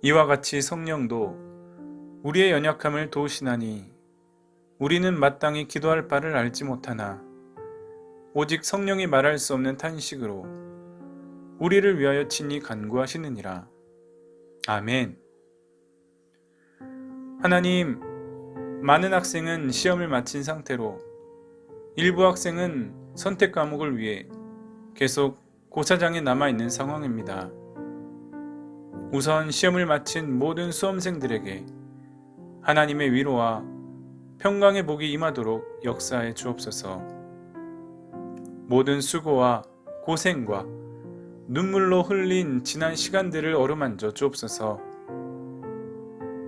이와 같이 성령도 우리의 연약함을 도우시나니 우리는 마땅히 기도할 바를 알지 못하나 오직 성령이 말할 수 없는 탄식으로 우리를 위하여 친히 간구하시느니라. 아멘. 하나님, 많은 학생은 시험을 마친 상태로 일부 학생은 선택 과목을 위해 계속 고사장에 남아있는 상황입니다. 우선 시험을 마친 모든 수험생들에게 하나님의 위로와 평강의 복이 임하도록 역사해 주옵소서. 모든 수고와 고생과 눈물로 흘린 지난 시간들을 어루만져 주옵소서.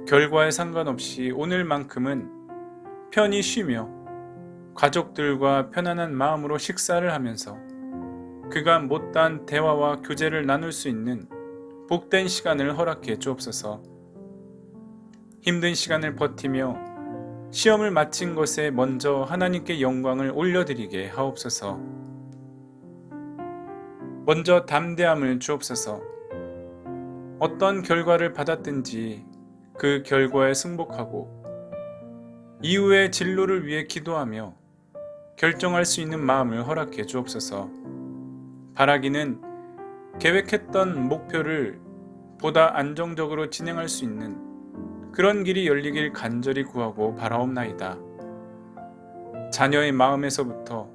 결과에 상관없이 오늘만큼은 편히 쉬며 가족들과 편안한 마음으로 식사를 하면서 그간 못다한 대화와 교제를 나눌 수 있는 복된 시간을 허락해 주옵소서. 힘든 시간을 버티며 시험을 마친 것에 먼저 하나님께 영광을 올려드리게 하옵소서. 먼저 담대함을 주옵소서. 어떤 결과를 받았든지 그 결과에 승복하고 이후의 진로를 위해 기도하며 결정할 수 있는 마음을 허락해 주옵소서. 바라기는 계획했던 목표를 보다 안정적으로 진행할 수 있는 그런 길이 열리길 간절히 구하고 바라옵나이다. 자녀의 마음에서부터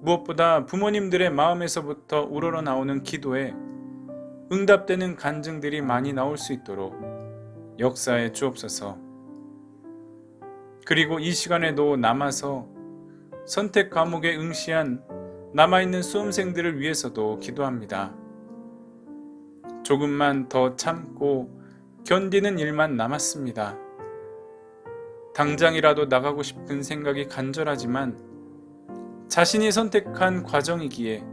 무엇보다 부모님들의 마음에서부터 우러러 나오는 기도에 응답되는 간증들이 많이 나올 수 있도록 역사해 주옵소서. 그리고 이 시간에도 남아서 선택 과목에 응시한 남아있는 수험생들을 위해서도 기도합니다. 조금만 더 참고 견디는 일만 남았습니다. 당장이라도 나가고 싶은 생각이 간절하지만 자신이 선택한 과정이기에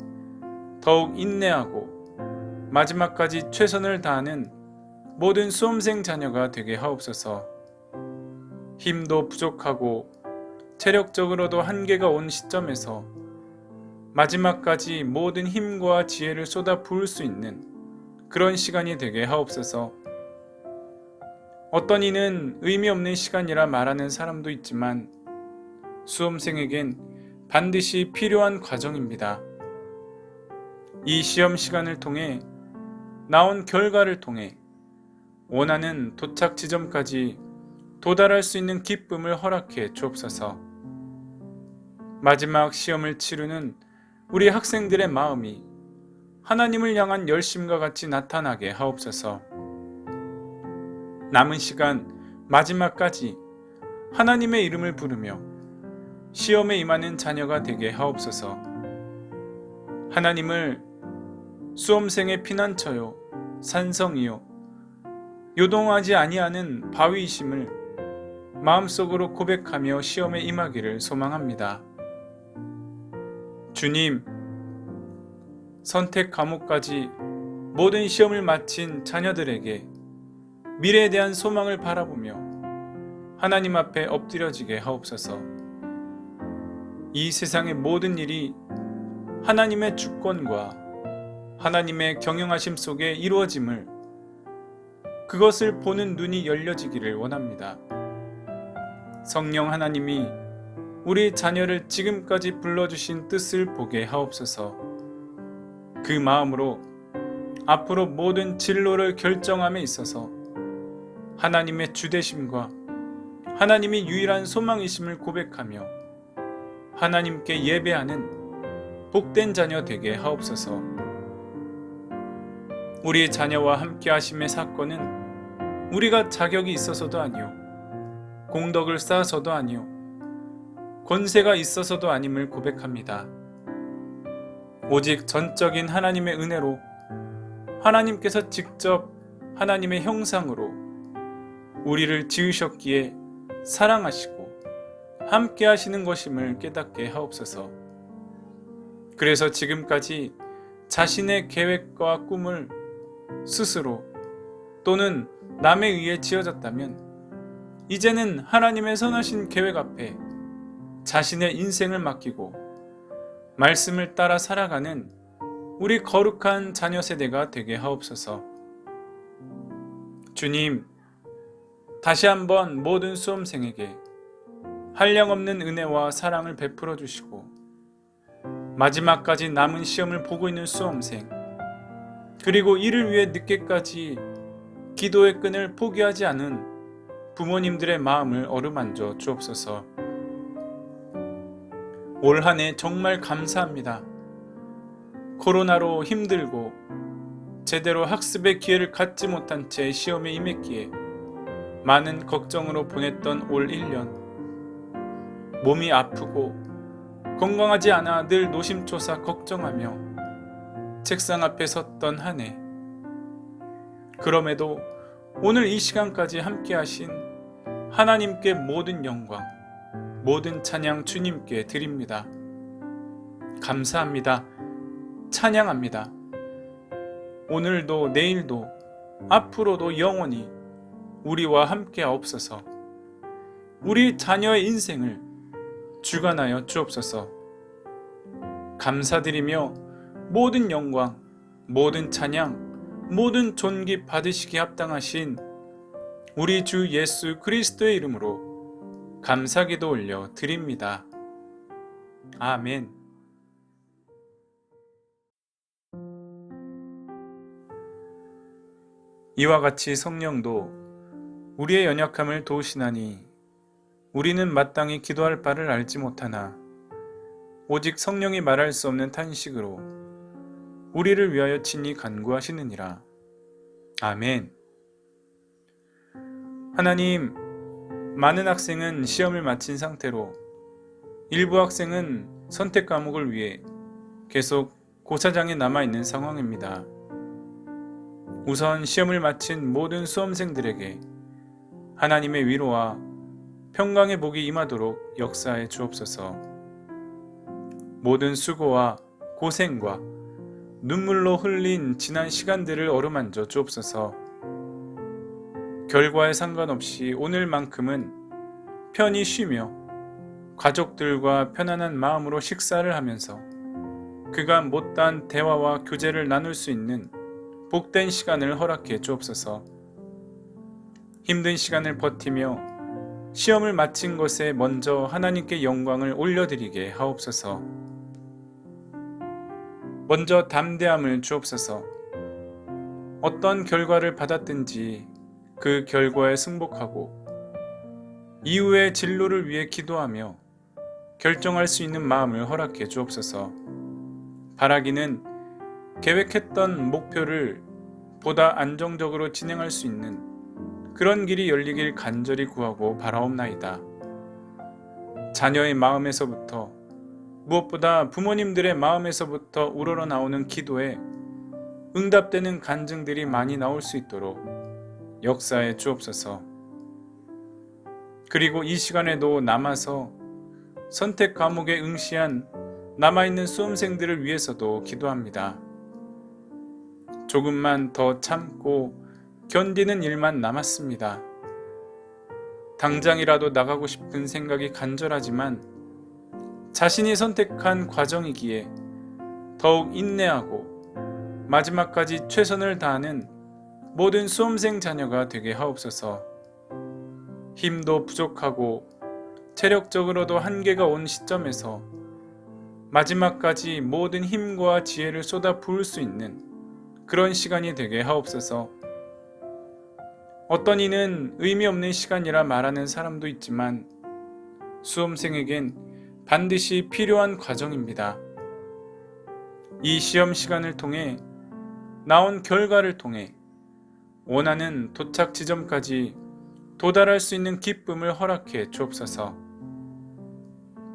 더욱 인내하고 마지막까지 최선을 다하는 모든 수험생 자녀가 되게 하옵소서. 힘도 부족하고 체력적으로도 한계가 온 시점에서 마지막까지 모든 힘과 지혜를 쏟아 부을 수 있는 그런 시간이 되게 하옵소서. 어떤 이는 의미 없는 시간이라 말하는 사람도 있지만 수험생에겐 반드시 필요한 과정입니다. 이 시험 시간을 통해 나온 결과를 통해 원하는 도착 지점까지 도달할 수 있는 기쁨을 허락해 주옵소서. 마지막 시험을 치르는 우리 학생들의 마음이 하나님을 향한 열심과 같이 나타나게 하옵소서. 남은 시간 마지막까지 하나님의 이름을 부르며 시험에 임하는 자녀가 되게 하옵소서. 하나님을 수험생의 피난처요 산성이요 요동하지 아니하는 바위이심을 마음속으로 고백하며 시험에 임하기를 소망합니다. 주님, 선택 과목까지 모든 시험을 마친 자녀들에게 미래에 대한 소망을 바라보며 하나님 앞에 엎드려지게 하옵소서. 이 세상의 모든 일이 하나님의 주권과 하나님의 경영하심 속에 이루어짐을 그것을 보는 눈이 열려지기를 원합니다. 성령 하나님이 우리 자녀를 지금까지 불러주신 뜻을 보게 하옵소서. 그 마음으로 앞으로 모든 진로를 결정함에 있어서 하나님의 주되심과 하나님이 유일한 소망이심을 고백하며 하나님께 예배하는 복된 자녀 되게 하옵소서. 우리 자녀와 함께 하심의 사건은 우리가 자격이 있어서도 아니요 공덕을 쌓아서도 아니요 권세가 있어서도 아님을 고백합니다. 오직 전적인 하나님의 은혜로 하나님께서 직접 하나님의 형상으로 우리를 지으셨기에 사랑하시고 함께 하시는 것임을 깨닫게 하옵소서. 그래서 지금까지 자신의 계획과 꿈을 스스로 또는 남에 의해 지어졌다면 이제는 하나님의 선하신 계획 앞에 자신의 인생을 맡기고 말씀을 따라 살아가는 우리 거룩한 자녀 세대가 되게 하옵소서. 주님, 다시 한번 모든 수험생에게 한량없는 은혜와 사랑을 베풀어 주시고 마지막까지 남은 시험을 보고 있는 수험생, 그리고 이를 위해 늦게까지 기도의 끈을 포기하지 않은 부모님들의 마음을 어루만져 주옵소서. 올 한 해 정말 감사합니다. 코로나로 힘들고 제대로 학습의 기회를 갖지 못한 채 시험에 임했기에 많은 걱정으로 보냈던 올 1년. 몸이 아프고 건강하지 않아 늘 노심초사 걱정하며 책상 앞에 섰던 한 해. 그럼에도 오늘 이 시간까지 함께 하신 하나님께 모든 영광, 모든 찬양 주님께 드립니다. 감사합니다. 찬양합니다. 오늘도 내일도 앞으로도 영원히 우리와 함께 하옵소서. 우리 자녀의 인생을 주관하여 주옵소서. 감사드리며 모든 영광, 모든 찬양, 모든 존귀 받으시기 합당하신 우리 주 예수 그리스도의 이름으로 감사기도 올려 드립니다. 아멘. 이와 같이 성령도 우리의 연약함을 도우시나니 우리는 마땅히 기도할 바를 알지 못하나 오직 성령이 말할 수 없는 탄식으로 우리를 위하여 친히 간구하시느니라. 아멘. 하나님, 많은 학생은 시험을 마친 상태로 일부 학생은 선택 과목을 위해 계속 고사장에 남아있는 상황입니다. 우선 시험을 마친 모든 수험생들에게 하나님의 위로와 평강의 복이 임하도록 역사해 주옵소서. 모든 수고와 고생과 눈물로 흘린 지난 시간들을 어루만져 주옵소서. 결과에 상관없이 오늘만큼은 편히 쉬며 가족들과 편안한 마음으로 식사를 하면서 그간 못다한 대화와 교제를 나눌 수 있는 복된 시간을 허락해 주옵소서. 힘든 시간을 버티며 시험을 마친 것에 먼저 하나님께 영광을 올려드리게 하옵소서. 먼저 담대함을 주옵소서. 어떤 결과를 받았든지 그 결과에 승복하고 이후의 진로를 위해 기도하며 결정할 수 있는 마음을 허락해 주옵소서. 바라기는 계획했던 목표를 보다 안정적으로 진행할 수 있는 그런 길이 열리길 간절히 구하고 바라옵나이다. 자녀의 마음에서부터 무엇보다 부모님들의 마음에서부터 우러러 나오는 기도에 응답되는 간증들이 많이 나올 수 있도록 역사해 주옵소서. 그리고 이 시간에도 남아서 선택 과목에 응시한 남아있는 수험생들을 위해서도 기도합니다. 조금만 더 참고 견디는 일만 남았습니다. 당장이라도 나가고 싶은 생각이 간절하지만 자신이 선택한 과정이기에 더욱 인내하고 마지막까지 최선을 다하는 모든 수험생 자녀가 되게 하옵소서. 힘도 부족하고 체력적으로도 한계가 온 시점에서 마지막까지 모든 힘과 지혜를 쏟아 부을 수 있는 그런 시간이 되게 하옵소서. 어떤 이는 의미 없는 시간이라 말하는 사람도 있지만 수험생에겐 반드시 필요한 과정입니다. 이 시험 시간을 통해 나온 결과를 통해 원하는 도착 지점까지 도달할 수 있는 기쁨을 허락해 주옵소서.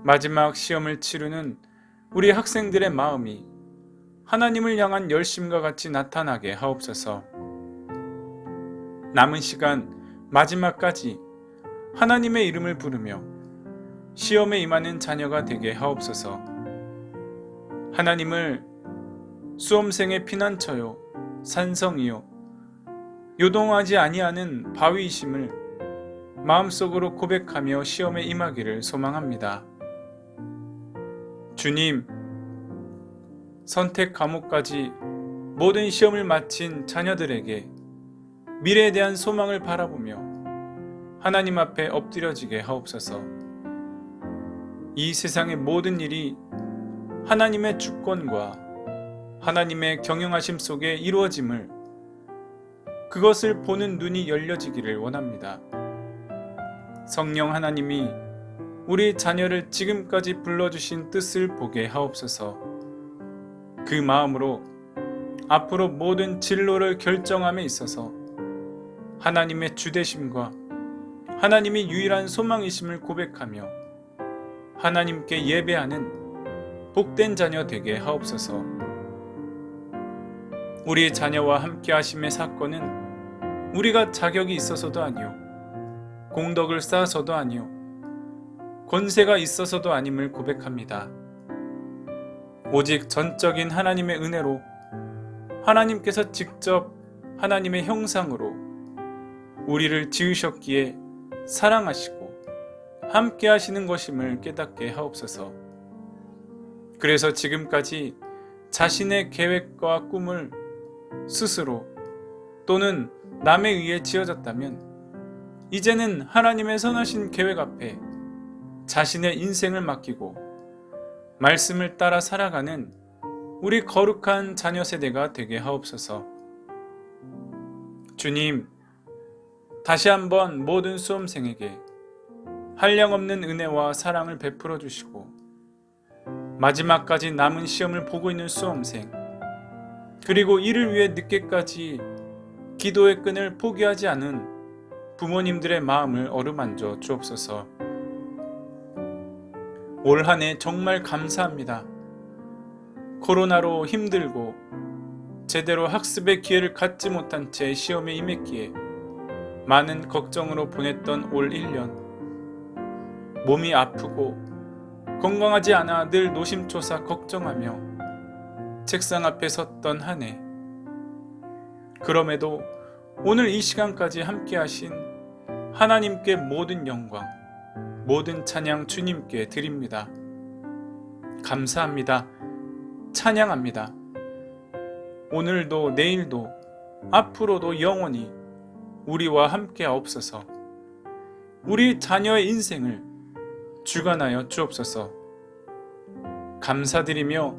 마지막 시험을 치르는 우리 학생들의 마음이 하나님을 향한 열심과 같이 나타나게 하옵소서. 남은 시간 마지막까지 하나님의 이름을 부르며 시험에 임하는 자녀가 되게 하옵소서. 하나님을 수험생의 피난처요 산성이요 요동하지 아니하는 바위이심을 마음속으로 고백하며 시험에 임하기를 소망합니다. 주님, 선택 과목까지 모든 시험을 마친 자녀들에게 미래에 대한 소망을 바라보며 하나님 앞에 엎드려지게 하옵소서. 이 세상의 모든 일이 하나님의 주권과 하나님의 경영하심 속에 이루어짐을, 그것을 보는 눈이 열려지기를 원합니다. 성령 하나님이 우리 자녀를 지금까지 불러주신 뜻을 보게 하옵소서. 그 마음으로 앞으로 모든 진로를 결정함에 있어서 하나님의 주되심과 하나님이 유일한 소망이심을 고백하며 하나님께 예배하는 복된 자녀 되게 하옵소서. 우리 자녀와 함께 하심의 사건은 우리가 자격이 있어서도 아니요, 공덕을 쌓아서도 아니요, 권세가 있어서도 아님을 고백합니다. 오직 전적인 하나님의 은혜로, 하나님께서 직접 하나님의 형상으로 우리를 지으셨기에 사랑하시고 함께 하시는 것임을 깨닫게 하옵소서. 그래서 지금까지 자신의 계획과 꿈을 스스로 또는 남에 의해 지어졌다면, 이제는 하나님의 선하신 계획 앞에 자신의 인생을 맡기고 말씀을 따라 살아가는 우리 거룩한 자녀 세대가 되게 하옵소서. 주님, 다시 한번 모든 수험생에게 한량없는 은혜와 사랑을 베풀어 주시고, 마지막까지 남은 시험을 보고 있는 수험생, 그리고 이를 위해 늦게까지 기도의 끈을 포기하지 않은 부모님들의 마음을 어루만져 주옵소서. 올 한 해 정말 감사합니다. 코로나로 힘들고 제대로 학습의 기회를 갖지 못한 채 시험에 임했기에 많은 걱정으로 보냈던 올 1년, 몸이 아프고 건강하지 않아 늘 노심초사 걱정하며 책상 앞에 섰던 한 해, 그럼에도 오늘 이 시간까지 함께 하신 하나님께 모든 영광, 모든 찬양 주님께 드립니다. 감사합니다. 찬양합니다. 오늘도 내일도 앞으로도 영원히 우리와 함께 하옵소서. 우리 자녀의 인생을 주관하여 주옵소서. 감사드리며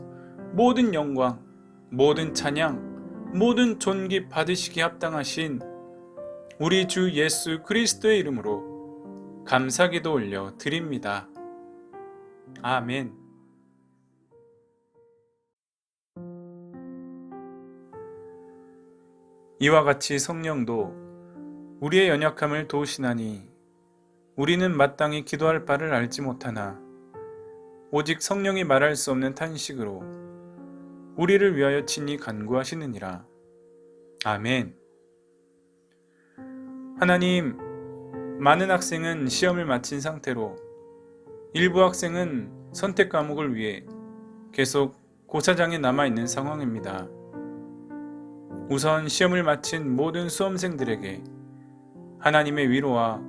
모든 영광, 모든 찬양, 모든 존귀 받으시기 합당하신 우리 주 예수 그리스도의 이름으로 감사기도 올려 드립니다. 아멘. 이와 같이 성령도 우리의 연약함을 도우시나니 우리는 마땅히 기도할 바를 알지 못하나 오직 성령이 말할 수 없는 탄식으로 우리를 위하여 친히 간구하시느니라. 아멘. 하나님, 많은 학생은 시험을 마친 상태로 일부 학생은 선택 과목을 위해 계속 고사장에 남아있는 상황입니다. 우선 시험을 마친 모든 수험생들에게 하나님의 위로와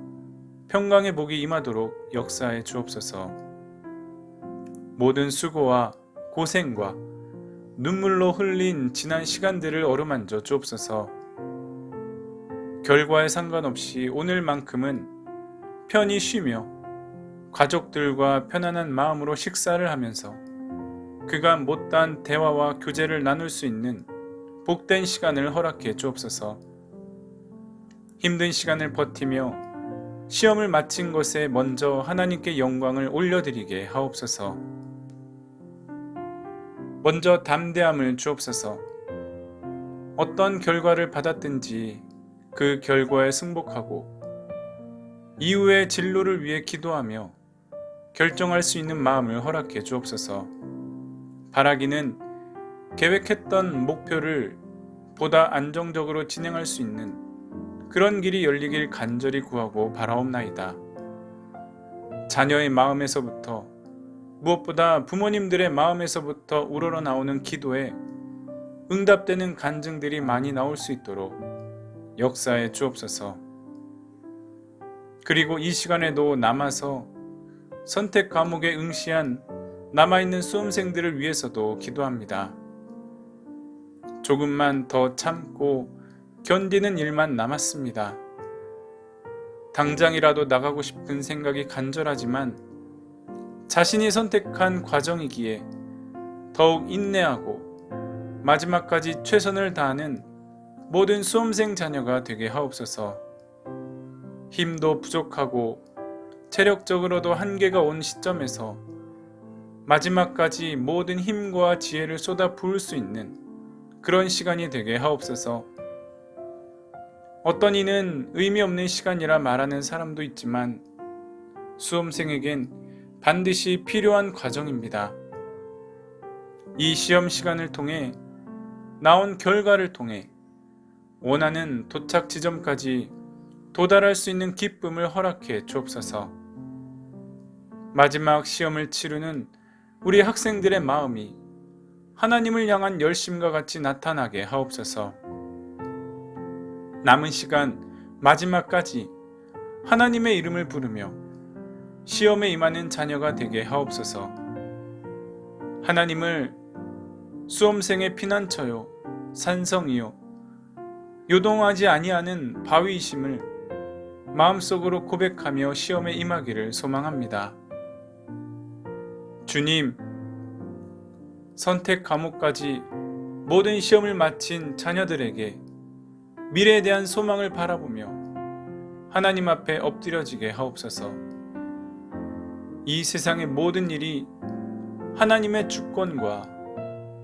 평강의 복이 임하도록 역사해 주옵소서. 모든 수고와 고생과 눈물로 흘린 지난 시간들을 어루만져 주옵소서. 결과에 상관없이 오늘만큼은 편히 쉬며 가족들과 편안한 마음으로 식사를 하면서 그간 못다한 대화와 교제를 나눌 수 있는 복된 시간을 허락해 주옵소서. 힘든 시간을 버티며 시험을 마친 것에 먼저 하나님께 영광을 올려드리게 하옵소서. 먼저 담대함을 주옵소서. 어떤 결과를 받았든지 그 결과에 승복하고 이후의 진로를 위해 기도하며 결정할 수 있는 마음을 허락해 주옵소서. 바라기는 계획했던 목표를 보다 안정적으로 진행할 수 있는 그런 길이 열리길 간절히 구하고 바라옵나이다. 자녀의 마음에서부터, 무엇보다 부모님들의 마음에서부터 우러러 나오는 기도에 응답되는 간증들이 많이 나올 수 있도록 역사해 주옵소서. 그리고 이 시간에도 남아서 선택 과목에 응시한 남아있는 수험생들을 위해서도 기도합니다. 조금만 더 참고 견디는 일만 남았습니다. 당장이라도 나가고 싶은 생각이 간절하지만 자신이 선택한 과정이기에 더욱 인내하고 마지막까지 최선을 다하는 모든 수험생 자녀가 되게 하옵소서. 힘도 부족하고 체력적으로도 한계가 온 시점에서 마지막까지 모든 힘과 지혜를 쏟아 부을 수 있는 그런 시간이 되게 하옵소서. 어떤 이는 의미 없는 시간이라 말하는 사람도 있지만 수험생에겐 반드시 필요한 과정입니다. 이 시험 시간을 통해 나온 결과를 통해 원하는 도착 지점까지 도달할 수 있는 기쁨을 허락해 주옵소서. 마지막 시험을 치르는 우리 학생들의 마음이 하나님을 향한 열심과 같이 나타나게 하옵소서. 남은 시간 마지막까지 하나님의 이름을 부르며 시험에 임하는 자녀가 되게 하옵소서. 하나님을 수험생의 피난처요 산성이요 요동하지 아니하는 바위이심을 마음속으로 고백하며 시험에 임하기를 소망합니다. 주님, 선택 과목까지 모든 시험을 마친 자녀들에게 미래에 대한 소망을 바라보며 하나님 앞에 엎드려지게 하옵소서. 이 세상의 모든 일이 하나님의 주권과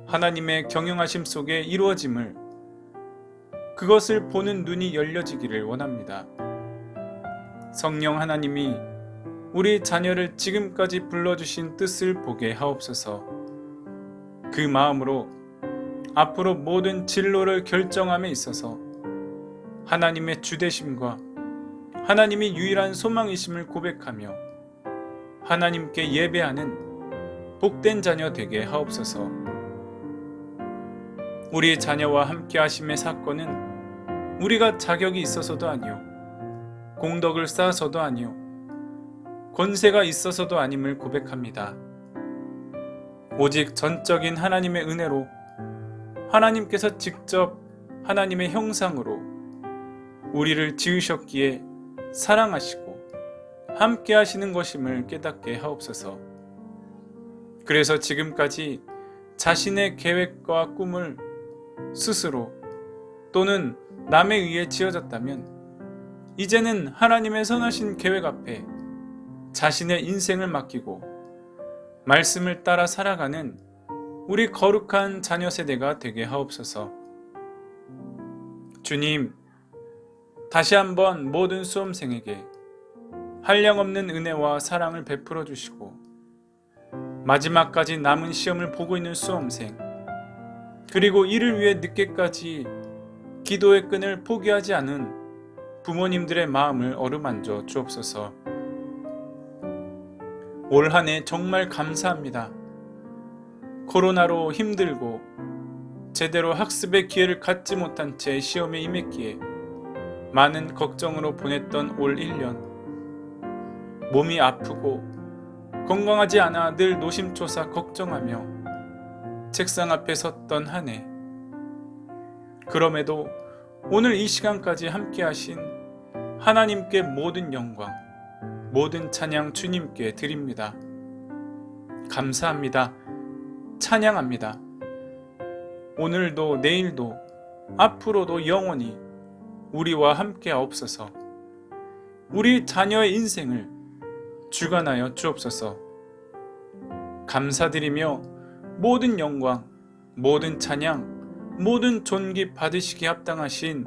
하나님의 경영하심 속에 이루어짐을, 그것을 보는 눈이 열려지기를 원합니다. 성령 하나님이 우리 자녀를 지금까지 불러주신 뜻을 보게 하옵소서. 그 마음으로 앞으로 모든 진로를 결정함에 있어서 하나님의 주되심과 하나님이 유일한 소망이심을 고백하며 하나님께 예배하는 복된 자녀 되게 하옵소서. 우리 자녀와 함께 하심의 사건은 우리가 자격이 있어서도 아니요 공덕을 쌓아서도 아니요 권세가 있어서도 아님을 고백합니다. 오직 전적인 하나님의 은혜로 하나님께서 직접 하나님의 형상으로 우리를 지으셨기에 사랑하시고 함께 하시는 것임을 깨닫게 하옵소서. 그래서 지금까지 자신의 계획과 꿈을 스스로 또는 남에 의해 지어졌다면 이제는 하나님의 선하신 계획 앞에 자신의 인생을 맡기고 말씀을 따라 살아가는 우리 거룩한 자녀 세대가 되게 하옵소서. 주님, 다시 한번 모든 수험생에게 한량없는 은혜와 사랑을 베풀어 주시고 마지막까지 남은 시험을 보고 있는 수험생, 그리고 이를 위해 늦게까지 기도의 끈을 포기하지 않은 부모님들의 마음을 어루만져 주옵소서. 올 한 해 정말 감사합니다. 코로나로 힘들고 제대로 학습의 기회를 갖지 못한 채 시험에 임했기에 많은 걱정으로 보냈던 올 1년, 몸이 아프고 건강하지 않아 늘 노심초사 걱정하며 책상 앞에 섰던 한 해, 그럼에도 오늘 이 시간까지 함께 하신 하나님께 모든 영광, 모든 찬양 주님께 드립니다. 감사합니다. 찬양합니다. 오늘도 내일도 앞으로도 영원히 우리와 함께 하옵소서. 우리 자녀의 인생을 주관하여 주옵소서. 감사드리며 모든 영광, 모든 찬양, 모든 존귀 받으시기 합당하신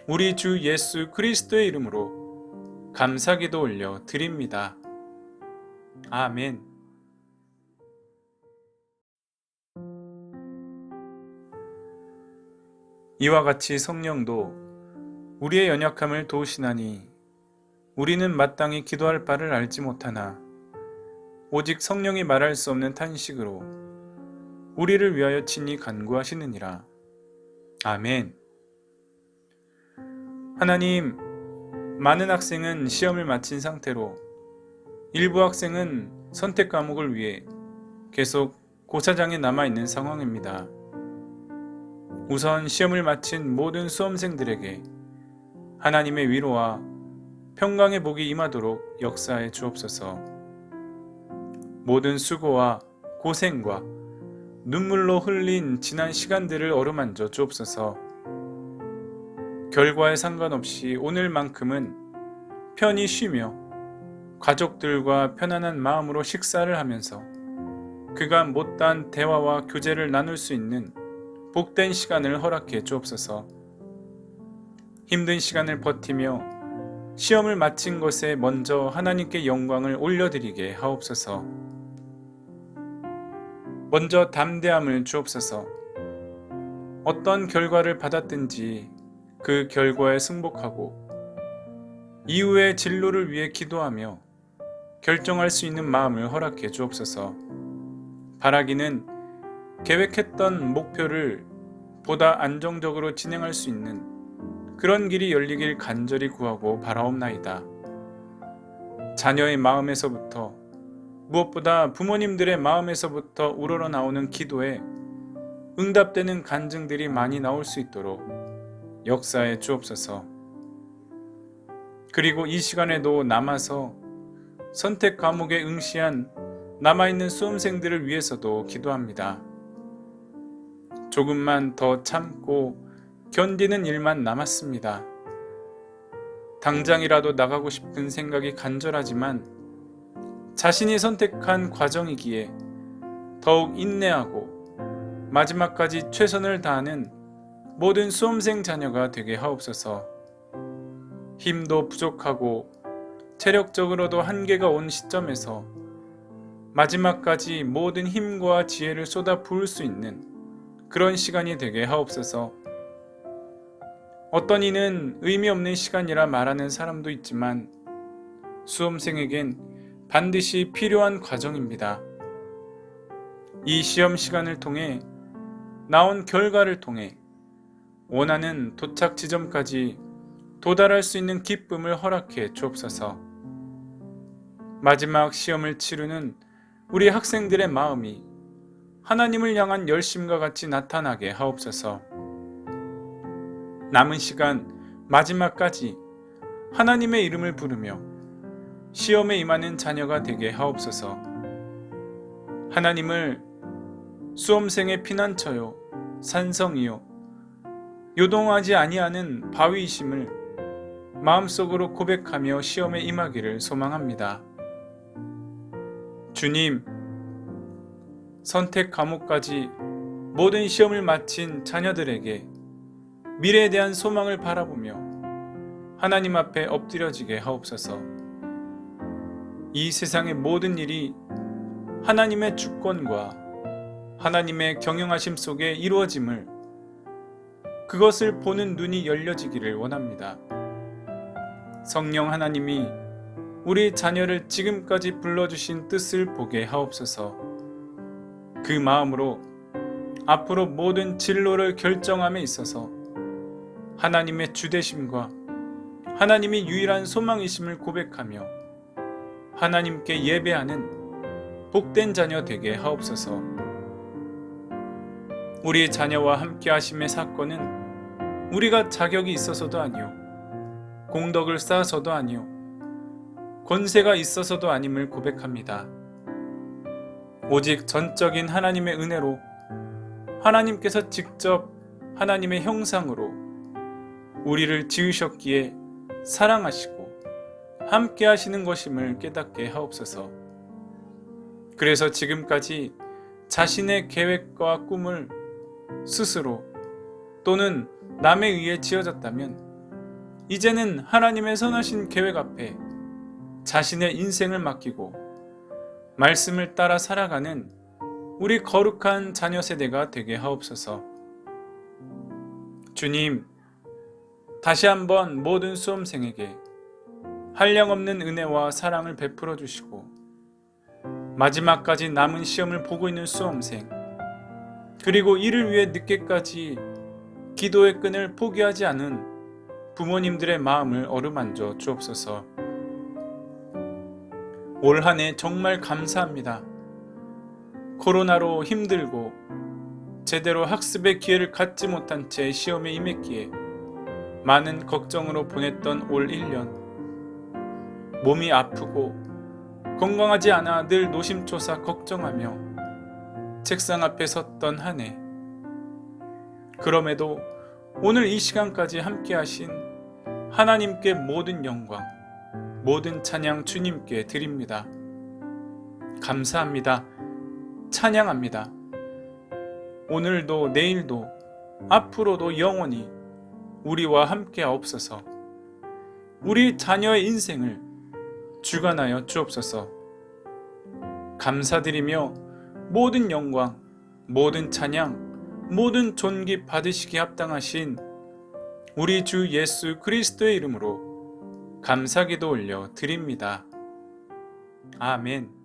우리 주 예수 그리스도의 이름으로 감사기도 올려 드립니다. 아멘. 이와 같이 성령도 우리의 연약함을 도우시나니 우리는 마땅히 기도할 바를 알지 못하나 오직 성령이 말할 수 없는 탄식으로 우리를 위하여 친히 간구하시느니라. 아멘. 하나님, 많은 학생은 시험을 마친 상태로 일부 학생은 선택 과목을 위해 계속 고사장에 남아있는 상황입니다. 우선 시험을 마친 모든 수험생들에게 하나님의 위로와 평강의 복이 임하도록 역사해 주옵소서. 모든 수고와 고생과 눈물로 흘린 지난 시간들을 어루만져 주옵소서. 결과에 상관없이 오늘만큼은 편히 쉬며 가족들과 편안한 마음으로 식사를 하면서 그간 못다한 대화와 교제를 나눌 수 있는 복된 시간을 허락해 주옵소서. 힘든 시간을 버티며 시험을 마친 것에 먼저 하나님께 영광을 올려드리게 하옵소서. 먼저 담대함을 주옵소서. 어떤 결과를 받았든지 그 결과에 승복하고 이후의 진로를 위해 기도하며 결정할 수 있는 마음을 허락해 주옵소서. 바라기는 계획했던 목표를 보다 안정적으로 진행할 수 있는 그런 길이 열리길 간절히 구하고 바라옵나이다. 자녀의 마음에서부터 무엇보다 부모님들의 마음에서부터 우러러 나오는 기도에 응답되는 간증들이 많이 나올 수 있도록 역사해 주옵소서. 그리고 이 시간에도 남아서 선택 과목에 응시한 남아있는 수험생들을 위해서도 기도합니다. 조금만 더 참고 견디는 일만 남았습니다. 당장이라도 나가고 싶은 생각이 간절하지만 자신이 선택한 과정이기에 더욱 인내하고 마지막까지 최선을 다하는 모든 수험생 자녀가 되게 하옵소서. 힘도 부족하고 체력적으로도 한계가 온 시점에서 마지막까지 모든 힘과 지혜를 쏟아 부을 수 있는 그런 시간이 되게 하옵소서. 어떤 이는 의미 없는 시간이라 말하는 사람도 있지만 수험생에겐 반드시 필요한 과정입니다. 이 시험 시간을 통해 나온 결과를 통해 원하는 도착 지점까지 도달할 수 있는 기쁨을 허락해 주옵소서. 마지막 시험을 치르는 우리 학생들의 마음이 하나님을 향한 열심과 같이 나타나게 하옵소서. 남은 시간 마지막까지 하나님의 이름을 부르며 시험에 임하는 자녀가 되게 하옵소서. 하나님을 수험생의 피난처요 산성이요 요동하지 아니하는 바위이심을 마음속으로 고백하며 시험에 임하기를 소망합니다. 주님, 선택 과목까지 모든 시험을 마친 자녀들에게 미래에 대한 소망을 바라보며 하나님 앞에 엎드려지게 하옵소서. 이 세상의 모든 일이 하나님의 주권과 하나님의 경영하심 속에 이루어짐을 그것을 보는 눈이 열려지기를 원합니다. 성령 하나님이 우리 자녀를 지금까지 불러주신 뜻을 보게 하옵소서. 그 마음으로 앞으로 모든 진로를 결정함에 있어서 하나님의 주되심과 하나님이 유일한 소망이심을 고백하며 하나님께 예배하는 복된 자녀 되게 하옵소서. 우리 자녀와 함께 하심의 사건은 우리가 자격이 있어서도 아니요 공덕을 쌓아서도 아니요 권세가 있어서도 아님을 고백합니다. 오직 전적인 하나님의 은혜로 하나님께서 직접 하나님의 형상으로 우리를 지으셨기에 사랑하시고 함께 하시는 것임을 깨닫게 하옵소서. 그래서 지금까지 자신의 계획과 꿈을 스스로 또는 남에 의해 지어졌다면 이제는 하나님의 선하신 계획 앞에 자신의 인생을 맡기고 말씀을 따라 살아가는 우리 거룩한 자녀 세대가 되게 하옵소서. 주님, 다시 한번 모든 수험생에게 한량없는 은혜와 사랑을 베풀어 주시고 마지막까지 남은 시험을 보고 있는 수험생 그리고 이를 위해 늦게까지 기도의 끈을 포기하지 않은 부모님들의 마음을 어루만져 주옵소서. 올 한 해 정말 감사합니다. 코로나로 힘들고 제대로 학습의 기회를 갖지 못한 채 시험에 임했기에 많은 걱정으로 보냈던 올 1년. 몸이 아프고 건강하지 않아 늘 노심초사 걱정하며 책상 앞에 섰던 한 해. 그럼에도 오늘 이 시간까지 함께 하신 하나님께 모든 영광, 모든 찬양 주님께 드립니다. 감사합니다. 찬양합니다. 오늘도 내일도 앞으로도 영원히 우리와 함께 하옵소서. 우리 자녀의 인생을 주관하여 주옵소서. 감사드리며 모든 영광, 모든 찬양, 모든 존귀 받으시기 합당하신 우리 주 예수 그리스도의 이름으로 감사기도 올려 드립니다. 아멘.